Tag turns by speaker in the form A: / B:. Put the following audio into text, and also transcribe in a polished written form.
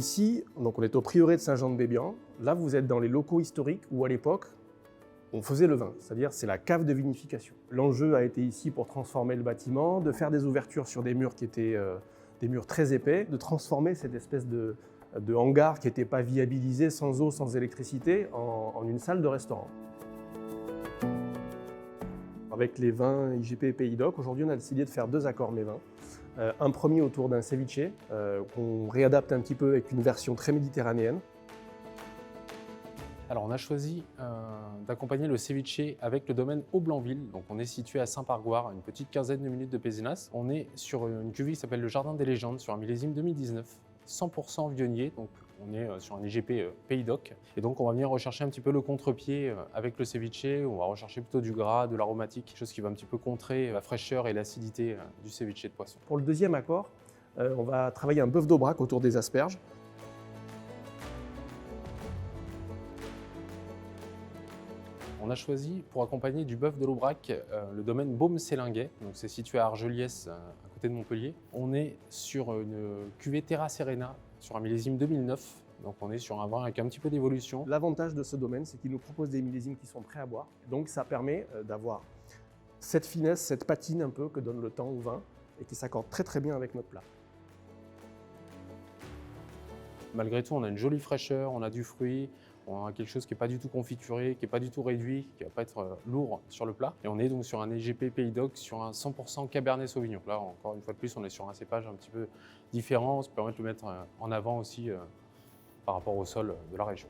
A: Ici, donc on est au prieuré de Saint-Jean-de-Bébian. Là, vous êtes dans les locaux historiques où à l'époque, on faisait le vin, c'est-à-dire c'est la cave de vinification. L'enjeu a été ici pour transformer le bâtiment, de faire des ouvertures sur des murs qui étaient des murs très épais, de transformer cette espèce de hangar qui n'était pas viabilisé sans eau, sans électricité, en une salle de restaurant. Avec les vins IGP et Pays d'Oc, aujourd'hui on a décidé de faire 2 accords mets vins. Un premier autour d'un ceviche qu'on réadapte un petit peu avec une version très méditerranéenne.
B: Alors on a choisi d'accompagner le ceviche avec le domaine Haut-Blanville. Donc on est situé à Saint-Pargoire, à une petite quinzaine de minutes de Pézenas. On est sur une cuvée qui s'appelle le Jardin des Légendes, sur un millésime 2019, 100% vionnier. Donc on est sur un IGP Pays d'Oc. Et donc on va venir rechercher un petit peu le contre-pied avec le ceviche. On va rechercher plutôt du gras, de l'aromatique, quelque chose qui va un petit peu contrer la fraîcheur et l'acidité du ceviche de poisson.
A: Pour le deuxième accord, on va travailler un bœuf d'Aubrac autour des asperges.
B: On a choisi pour accompagner du bœuf de l'Aubrac le domaine Baume-Sélinguet. Donc c'est situé à Argeliès, à côté de Montpellier. On est sur une cuvée Terra Serena sur un millésime 2009. Donc on est sur un vin avec un petit peu d'évolution.
A: L'avantage de ce domaine, c'est qu'il nous propose des millésimes qui sont prêts à boire. Donc ça permet d'avoir cette finesse, cette patine un peu que donne le temps au vin et qui s'accorde très très bien avec notre plat.
B: Malgré tout, on a une jolie fraîcheur, on a du fruit, on a quelque chose qui n'est pas du tout confituré, qui n'est pas du tout réduit, qui ne va pas être lourd sur le plat. Et on est donc sur un IGP Pays d'Oc, sur un 100% Cabernet Sauvignon. Là, encore une fois de plus, on est sur un cépage un petit peu différent, ça permet de le mettre en avant aussi par rapport au sol de la région.